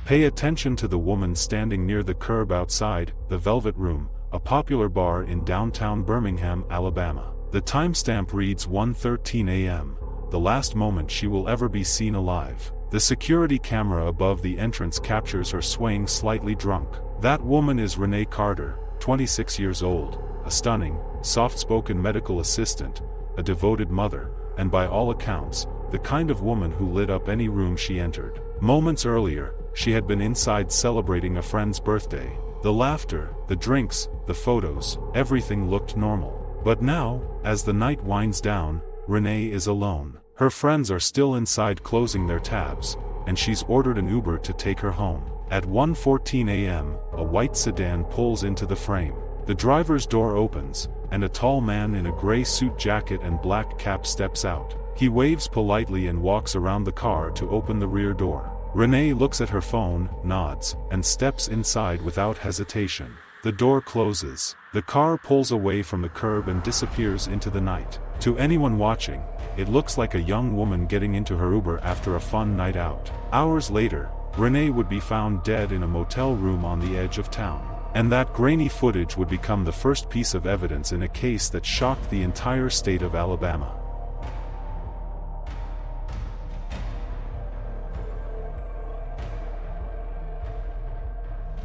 Pay attention to the woman standing near the curb outside the Velvet Room, a popular bar in downtown Birmingham, Alabama. The timestamp reads 1:13 a.m., the last moment she will ever be seen alive. The security camera above the entrance captures her swaying slightly drunk. That woman is Renee Carter, 26 years old, a stunning, soft-spoken medical assistant, a devoted mother, and by all accounts, the kind of woman who lit up any room she entered. Moments earlier, she had been inside celebrating a friend's birthday. The laughter, the drinks, the photos, everything looked normal. But now, as the night winds down, Renee is alone. Her friends are still inside closing their tabs, and she's ordered an Uber to take her home. At 1:14 a.m., a white sedan pulls into the frame. The driver's door opens, and a tall man in a gray suit jacket and black cap steps out. He waves politely and walks around the car to open the rear door. Renee looks at her phone, nods, and steps inside without hesitation. The door closes. The car pulls away from the curb and disappears into the night. To anyone watching, it looks like a young woman getting into her Uber after a fun night out. Hours later, Renee would be found dead in a motel room on the edge of town. And that grainy footage would become the first piece of evidence in a case that shocked the entire state of Alabama.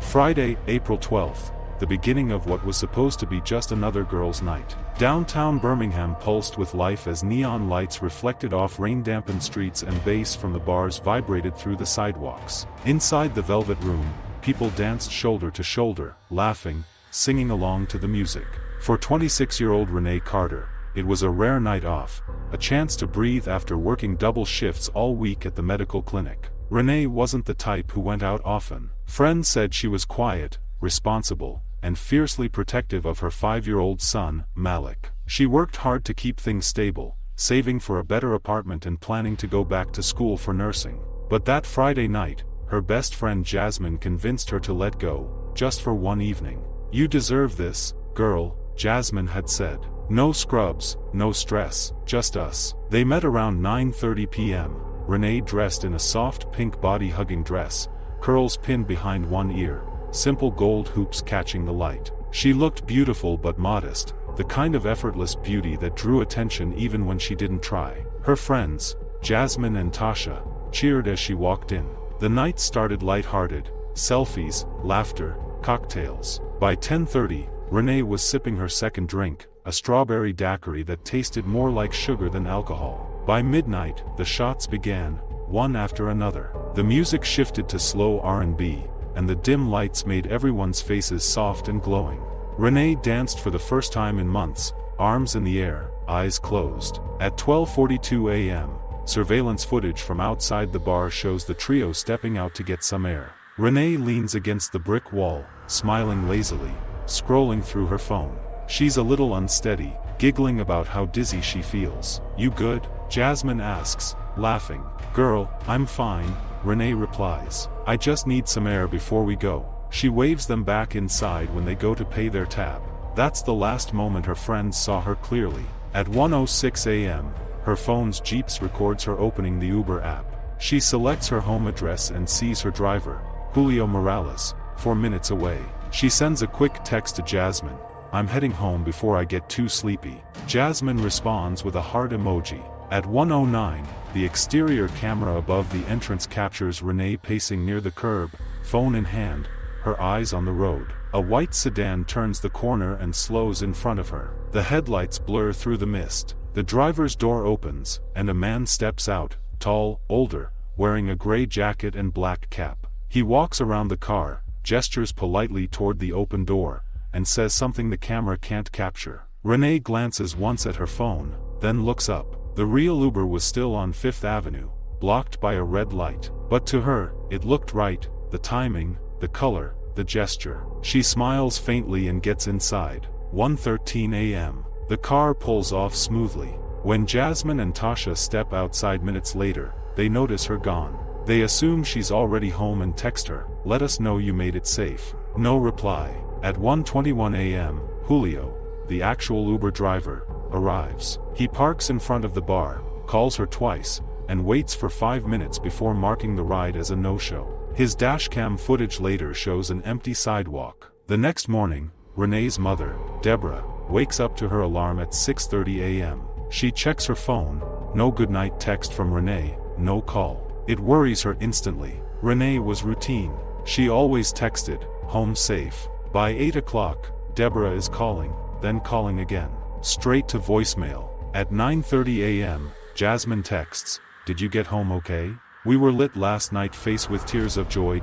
Friday, April 12th. The beginning of what was supposed to be just another girls' night. Downtown Birmingham pulsed with life as neon lights reflected off rain-dampened streets and bass from the bars vibrated through the sidewalks. Inside the Velvet Room, people danced shoulder to shoulder, laughing, singing along to the music. For 26-year-old Renee Carter, it was a rare night off, a chance to breathe after working double shifts all week at the medical clinic. Renee wasn't the type who went out often. Friends said she was quiet, responsible, and fiercely protective of her 5-year-old son, Malik. She worked hard to keep things stable, saving for a better apartment and planning to go back to school for nursing. But that Friday night, her best friend Jasmine convinced her to let go, just for one evening. "You deserve this, girl," Jasmine had said. "No scrubs, no stress, just us." They met around 9:30 p.m., Renee dressed in a soft pink body-hugging dress, curls pinned behind one ear, simple gold hoops catching the light. She looked beautiful but modest, the kind of effortless beauty that drew attention even when she didn't try. Her friends, Jasmine and Tasha, cheered as she walked in. The night started light-hearted, selfies, laughter, cocktails. By 10:30, Renee was sipping her second drink, a strawberry daiquiri that tasted more like sugar than alcohol. By midnight, the shots began, one after another. The music shifted to slow R&B, and the dim lights made everyone's faces soft and glowing. Renee danced for the first time in months, arms in the air, eyes closed. At 12:42 a.m., surveillance footage from outside the bar shows the trio stepping out to get some air. Renee leans against the brick wall, smiling lazily, scrolling through her phone. She's a little unsteady, giggling about how dizzy she feels. "You good?" Jasmine asks, laughing. "Girl, I'm fine," Renee replies. "I just need some air before we go." She waves them back inside when they go to pay their tab. That's the last moment her friends saw her clearly. At 1:06 a.m., her phone's Jeeps records her opening the Uber app. She selects her home address and sees her driver, Julio Morales, 4 minutes away. She sends a quick text to Jasmine, "I'm heading home before I get too sleepy." Jasmine responds with a heart emoji. At 1:09, the exterior camera above the entrance captures Renee pacing near the curb, phone in hand, her eyes on the road. A white sedan turns the corner and slows in front of her. The headlights blur through the mist. The driver's door opens, and a man steps out, tall, older, wearing a gray jacket and black cap. He walks around the car, gestures politely toward the open door, and says something the camera can't capture. Renee glances once at her phone, then looks up. The real Uber was still on 5th Avenue, blocked by a red light. But to her, it looked right, the timing, the color, the gesture. She smiles faintly and gets inside. 1:13 a.m. The car pulls off smoothly. When Jasmine and Tasha step outside minutes later, they notice her gone. They assume she's already home and text her, "Let us know you made it safe." No reply. At 1:21 a.m., Julio, the actual Uber driver, arrives. He parks in front of the bar, calls her twice, and waits for 5 minutes before marking the ride as a no-show. His dashcam footage later shows an empty sidewalk. The next morning, Renee's mother, Deborah, wakes up to her alarm at 6:30 a.m. She checks her phone, no goodnight text from Renee, no call. It worries her instantly. Renee was routine. She always texted, "Home safe." By 8 o'clock, Deborah is calling, then calling again. Straight to voicemail. At 9:30 a.m., Jasmine texts, "Did you get home okay? We were lit last night." Face with tears of joy.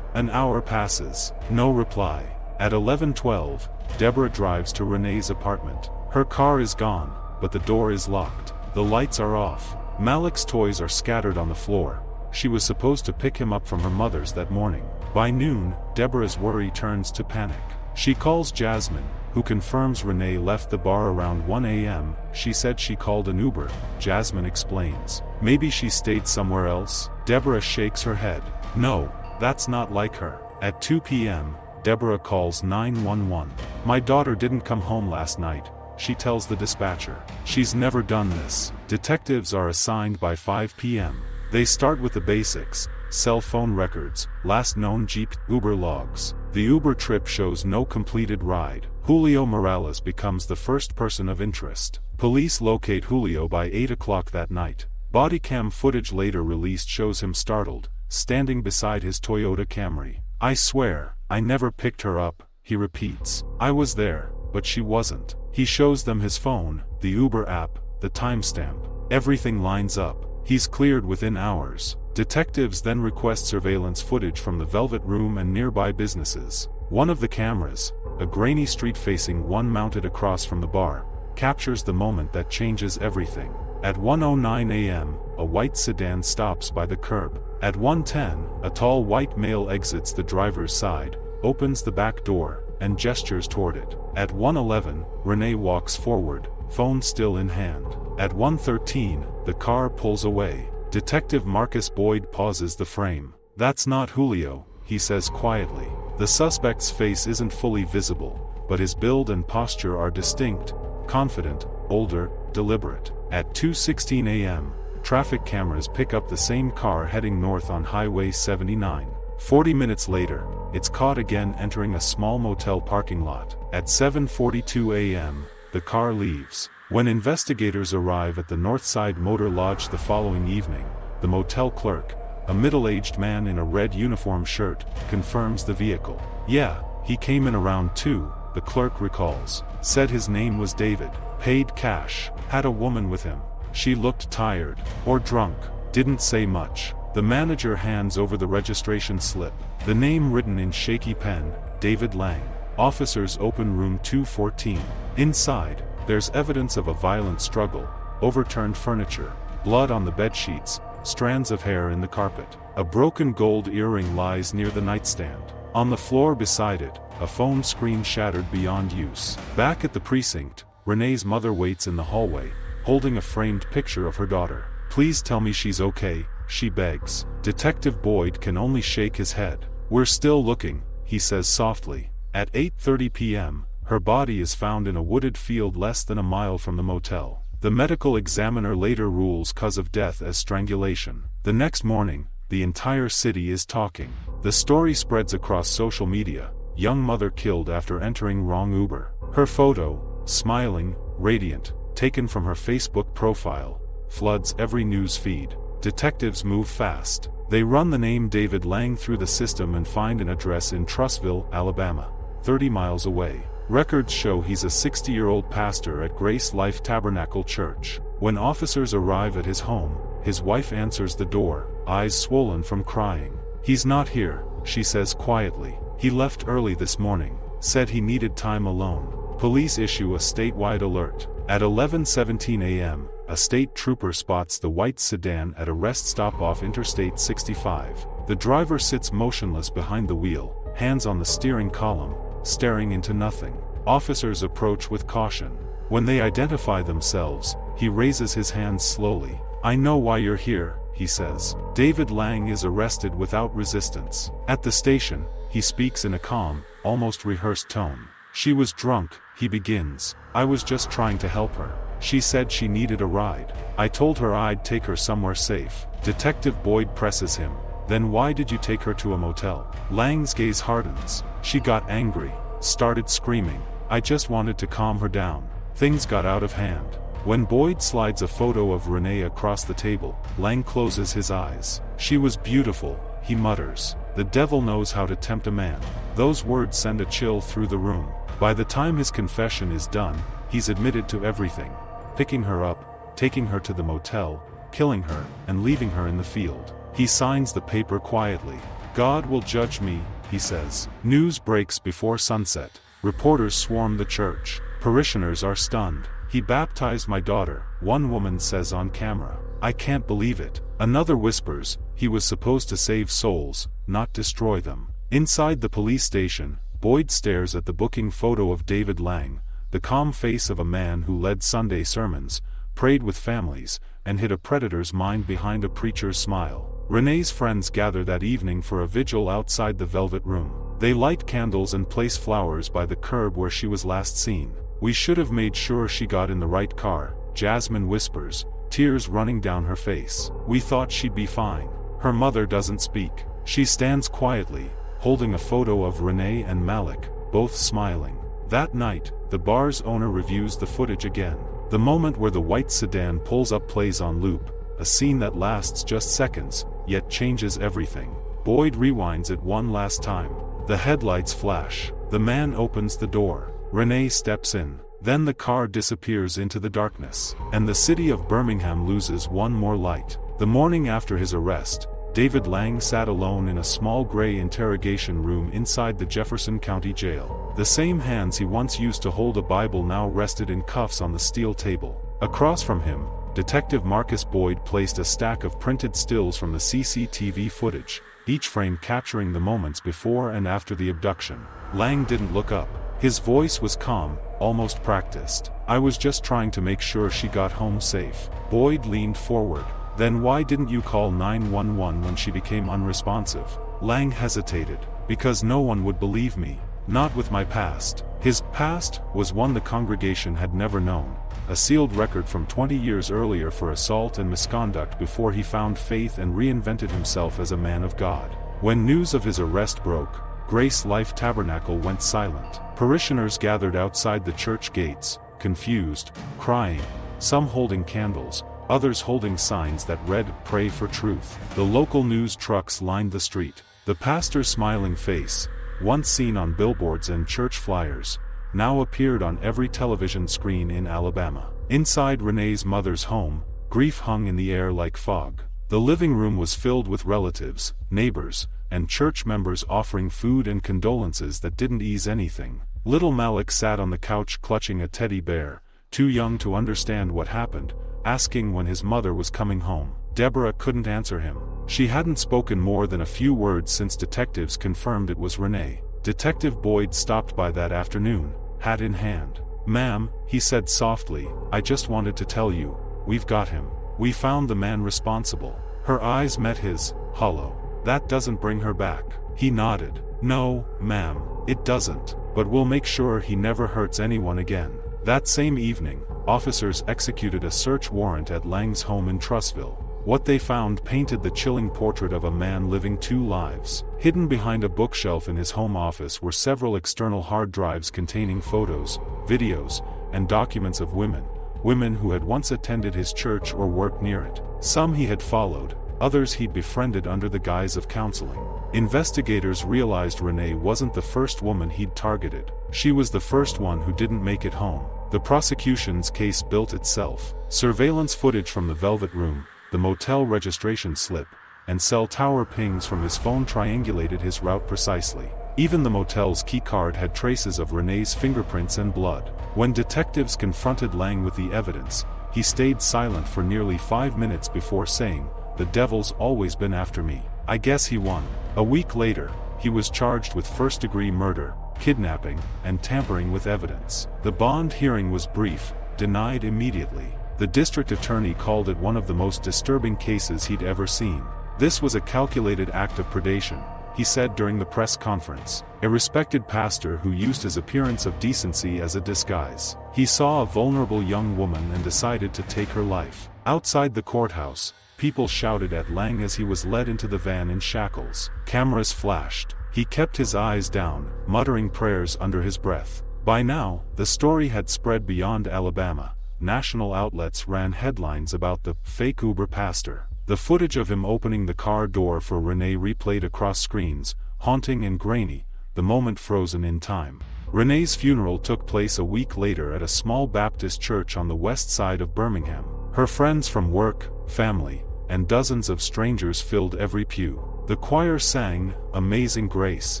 An hour passes. No reply. At 11:12, Deborah drives to Renee's apartment. Her car is gone, but the door is locked. The lights are off. Malik's toys are scattered on the floor. She was supposed to pick him up from her mother's that morning. By noon, Deborah's worry turns to panic. She calls Jasmine, who confirms Renee left the bar around 1 a.m. She said she called an Uber. Jasmine explains. Maybe she stayed somewhere else? Deborah shakes her head. No, that's not like her. At 2 p.m., Deborah calls 911. "My daughter didn't come home last night," she tells the dispatcher. She's never done this. Detectives are assigned by 5 p.m. They start with the basics: cell phone records, last known Jeep, Uber logs. The Uber trip shows no completed ride. Julio Morales becomes the first person of interest. Police locate Julio by 8 o'clock that night. Bodycam footage later released shows him startled, standing beside his Toyota Camry. "I swear, I never picked her up," he repeats. "I was there, but she wasn't." He shows them his phone, the Uber app, the timestamp. Everything lines up. He's cleared within hours. Detectives then request surveillance footage from the Velvet Room and nearby businesses. One of the cameras, a grainy street-facing one mounted across from the bar, captures the moment that changes everything. At 1:09 a.m., a white sedan stops by the curb. At 1:10, a tall white male exits the driver's side, opens the back door, and gestures toward it. At 1:11, Renee walks forward, phone still in hand. At 1:13, the car pulls away. Detective Marcus Boyd pauses the frame. "That's not Julio," he says quietly. The suspect's face isn't fully visible, but his build and posture are distinct, confident, older, deliberate. At 2:16 a.m., traffic cameras pick up the same car heading north on Highway 79. 40 minutes later, it's caught again entering a small motel parking lot. At 7:42 a.m., the car leaves. When investigators arrive at the Northside Motor Lodge the following evening, the motel clerk, a middle-aged man in a red uniform shirt, confirms the vehicle. "Yeah, he came in around 2, the clerk recalls. Said his name was David. Paid cash. Had a woman with him. She looked tired. Or drunk. Didn't say much." The manager hands over the registration slip. The name written in shaky pen, David Lang. Officers open room 214. Inside, there's evidence of a violent struggle, overturned furniture, blood on the bedsheets, strands of hair in the carpet. A broken gold earring lies near the nightstand. On the floor beside it, a phone screen shattered beyond use. Back at the precinct, Renee's mother waits in the hallway, holding a framed picture of her daughter. "Please tell me she's okay," she begs. Detective Boyd can only shake his head. "We're still looking," he says softly. At 8:30 p.m., her body is found in a wooded field less than a mile from the motel. The medical examiner later rules cause of death as strangulation. The next morning, the entire city is talking. The story spreads across social media. Young mother killed after entering wrong Uber. Her photo, smiling, radiant, taken from her Facebook profile, floods every news feed. Detectives move fast. They run the name David Lang through the system and find an address in Trussville, Alabama, 30 miles away. Records show he's a 60-year-old pastor at Grace Life Tabernacle Church. When officers arrive at his home, his wife answers the door, eyes swollen from crying. "He's not here," she says quietly. "He left early this morning. Said he needed time alone." Police issue a statewide alert. At 11:17 a.m., a state trooper spots the white sedan at a rest stop off Interstate 65. The driver sits motionless behind the wheel, hands on the steering column, staring into nothing. Officers approach with caution. When they identify themselves, he raises his hands slowly. "I know why you're here," he says. David Lang is arrested without resistance. At the station, he speaks in a calm, almost rehearsed tone. "She was drunk," he begins. "I was just trying to help her. She said she needed a ride. I told her I'd take her somewhere safe." Detective Boyd presses him. Then why did you take her to a motel? Lang's gaze hardens. She got angry, started screaming. I just wanted to calm her down. Things got out of hand. When Boyd slides a photo of Renee across the table, Lang closes his eyes. She was beautiful, he mutters. The devil knows how to tempt a man. Those words send a chill through the room. By the time his confession is done, he's admitted to everything. Picking her up, taking her to the motel, killing her, and leaving her in the field. He signs the paper quietly. God will judge me, he says. News breaks before sunset. Reporters swarm the church. Parishioners are stunned. He baptized my daughter, one woman says on camera. I can't believe it. Another whispers, he was supposed to save souls, not destroy them. Inside the police station, Boyd stares at the booking photo of David Lang, the calm face of a man who led Sunday sermons, prayed with families, and hid a predator's mind behind a preacher's smile. Renee's friends gather that evening for a vigil outside the Velvet Room. They light candles and place flowers by the curb where she was last seen. We should have made sure she got in the right car, Jasmine whispers, tears running down her face. We thought she'd be fine. Her mother doesn't speak. She stands quietly, holding a photo of Renee and Malik, both smiling. That night, the bar's owner reviews the footage again. The moment where the white sedan pulls up plays on loop, a scene that lasts just seconds, yet changes everything. Boyd rewinds it one last time. The headlights flash. The man opens the door. Renee steps in. Then the car disappears into the darkness, and the city of Birmingham loses one more light. The morning after his arrest, David Lang sat alone in a small gray interrogation room inside the Jefferson County Jail. The same hands he once used to hold a Bible now rested in cuffs on the steel table. Across from him, Detective Marcus Boyd placed a stack of printed stills from the CCTV footage, each frame capturing the moments before and after the abduction. Lang didn't look up. His voice was calm, almost practiced. I was just trying to make sure she got home safe. Boyd leaned forward. Then why didn't you call 911 when she became unresponsive? Lang hesitated. Because no one would believe me. Not with my past. His past was one the congregation had never known. A sealed record from 20 years earlier for assault and misconduct before he found faith and reinvented himself as a man of God. When news of his arrest broke, Grace Life Tabernacle went silent. Parishioners gathered outside the church gates, confused, crying, some holding candles, others holding signs that read, "Pray for Truth." The local news trucks lined the street. The pastor's smiling face, once seen on billboards and church flyers, now appeared on every television screen in Alabama. Inside Renee's mother's home, grief hung in the air like fog. The living room was filled with relatives, neighbors, and church members offering food and condolences that didn't ease anything. Little Malik sat on the couch clutching a teddy bear, too young to understand what happened, asking when his mother was coming home. Deborah couldn't answer him. She hadn't spoken more than a few words since detectives confirmed it was Renee. Detective Boyd stopped by that afternoon, hat in hand. "Ma'am," he said softly, "I just wanted to tell you, we've got him. We found the man responsible." Her eyes met his, hollow. "That doesn't bring her back." He nodded. "No, ma'am, it doesn't, but we'll make sure he never hurts anyone again." That same evening, officers executed a search warrant at Lang's home in Trussville. What they found painted the chilling portrait of a man living two lives. Hidden behind a bookshelf in his home office were several external hard drives containing photos, videos, and documents of women who had once attended his church or worked near it. Some he had followed, others he'd befriended under the guise of counseling. Investigators realized Renee wasn't the first woman he'd targeted. She was the first one who didn't make it home. The prosecution's case built itself. Surveillance footage from the Velvet Room, the motel registration slip, and cell tower pings from his phone triangulated his route precisely. Even the motel's keycard had traces of Renee's fingerprints and blood. When detectives confronted Lang with the evidence, he stayed silent for nearly 5 minutes before saying, "The devil's always been after me." I guess he won. A week later, he was charged with first-degree murder, kidnapping, and tampering with evidence. The bond hearing was brief, denied immediately. The district attorney called it one of the most disturbing cases he'd ever seen. This was a calculated act of predation, he said during the press conference. A respected pastor who used his appearance of decency as a disguise. He saw a vulnerable young woman and decided to take her life. Outside the courthouse, People shouted at Lang as he was led into the van in shackles. Cameras flashed. He kept his eyes down, muttering prayers under his breath. By now, the story had spread beyond Alabama. National outlets ran headlines about the fake Uber pastor. The footage of him opening the car door for Renee replayed across screens, haunting and grainy, the moment frozen in time. Renee's funeral took place a week later at a small Baptist church on the west side of Birmingham. Her friends from work, family, and dozens of strangers filled every pew. The choir sang "Amazing Grace,"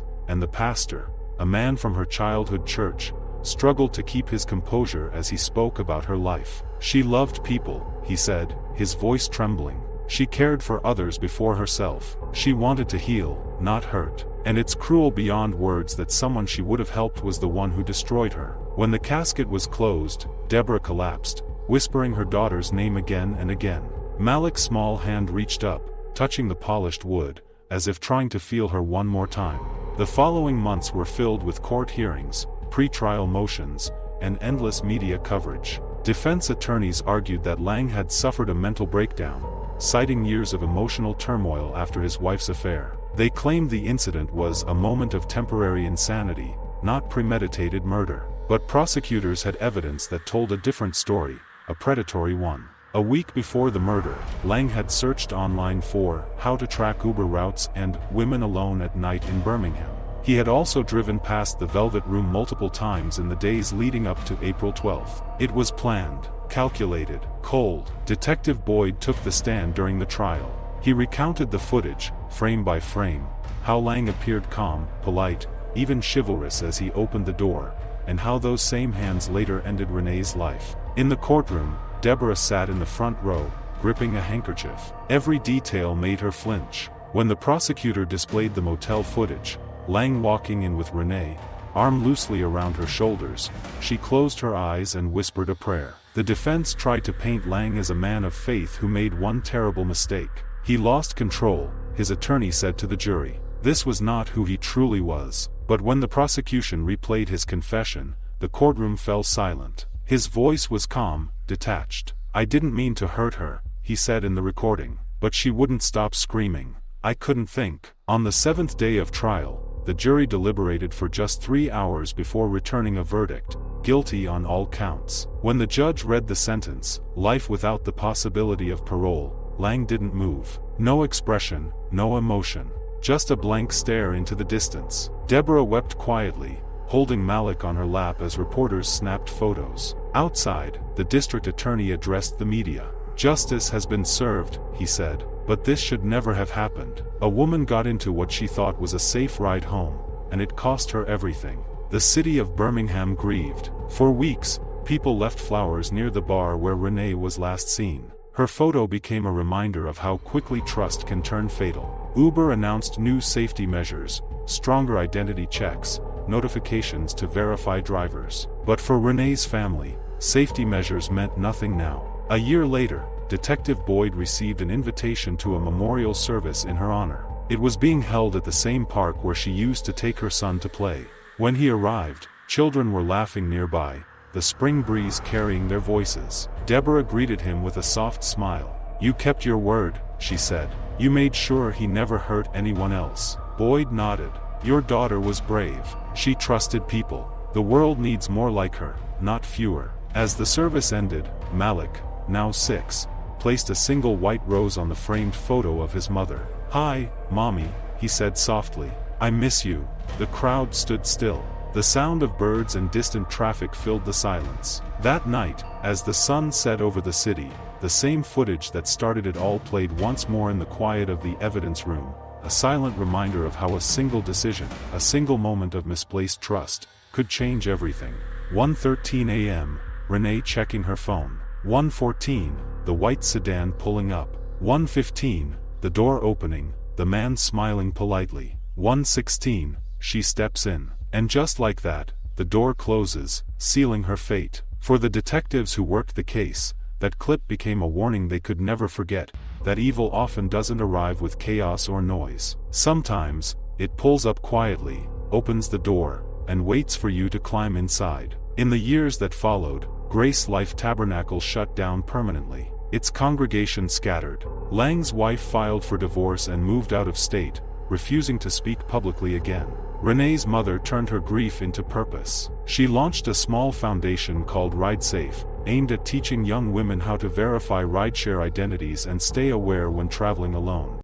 and the pastor, a man from her childhood church, struggled to keep his composure as he spoke about her life. She loved people, he said, his voice trembling. She cared for others before herself. She wanted to heal, not hurt. And it's cruel beyond words that someone she would have helped was the one who destroyed her. When the casket was closed, Deborah collapsed, whispering her daughter's name again and again. Malik's small hand reached up, touching the polished wood, as if trying to feel her one more time. The following months were filled with court hearings, pre-trial motions, and endless media coverage. Defense attorneys argued that Lang had suffered a mental breakdown, citing years of emotional turmoil after his wife's affair. They claimed the incident was a moment of temporary insanity, not premeditated murder. But prosecutors had evidence that told a different story, a predatory one. A week before the murder, Lang had searched online for how to track Uber routes and women alone at night in Birmingham. He had also driven past the Velvet Room multiple times in the days leading up to April 12. It was planned, calculated, cold. Detective Boyd took the stand during the trial. He recounted the footage, frame by frame, how Lang appeared calm, polite, even chivalrous as he opened the door, and how those same hands later ended Renee's life. In the courtroom, Deborah sat in the front row, gripping a handkerchief. Every detail made her flinch. When the prosecutor displayed the motel footage, Lang walking in with Renee, arm loosely around her shoulders, she closed her eyes and whispered a prayer. The defense tried to paint Lang as a man of faith who made one terrible mistake. He lost control, his attorney said to the jury. This was not who he truly was. But when the prosecution replayed his confession, the courtroom fell silent. His voice was calm, detached. "I didn't mean to hurt her," he said in the recording. But she wouldn't stop screaming. "I couldn't think." On the 7th day of trial, the jury deliberated for just 3 hours before returning a verdict, guilty on all counts. When the judge read the sentence, life without the possibility of parole, Lang didn't move. No expression, no emotion. Just a blank stare into the distance. Deborah wept quietly, holding Malik on her lap as reporters snapped photos. Outside, the district attorney addressed the media. "Justice has been served," he said, "but this should never have happened. A woman got into what she thought was a safe ride home, and it cost her everything." The city of Birmingham grieved. For weeks, people left flowers near the bar where Renee was last seen. Her photo became a reminder of how quickly trust can turn fatal. Uber announced new safety measures, stronger identity checks, notifications to verify drivers. But for Renee's family, safety measures meant nothing now. A year later, Detective Boyd received an invitation to a memorial service in her honor. It was being held at the same park where she used to take her son to play. When he arrived, children were laughing nearby, the spring breeze carrying their voices. Deborah greeted him with a soft smile. "You kept your word," she said. "You made sure he never hurt anyone else." Boyd nodded. "Your daughter was brave. She trusted people. The world needs more like her, not fewer." As the service ended, Malik, now 6, placed a single white rose on the framed photo of his mother. "Hi, Mommy," he said softly. "I miss you." The crowd stood still. The sound of birds and distant traffic filled the silence. That night, as the sun set over the city, the same footage that started it all played once more in the quiet of the evidence room, a silent reminder of how a single decision, a single moment of misplaced trust, could change everything. 1:13 a.m., Renee checking her phone. 1:14, the white sedan pulling up. 1:15, the door opening, the man smiling politely. 1:16, she steps in. And just like that, the door closes, sealing her fate. For the detectives who worked the case, that clip became a warning they could never forget, that evil often doesn't arrive with chaos or noise. Sometimes, it pulls up quietly, opens the door, and waits for you to climb inside. In the years that followed, Grace Life Tabernacle shut down permanently. its congregation scattered. Lang's wife filed for divorce and moved out of state, refusing to speak publicly again. Renee's mother turned her grief into purpose. She launched a small foundation called RideSafe, aimed at teaching young women how to verify rideshare identities and stay aware when traveling alone.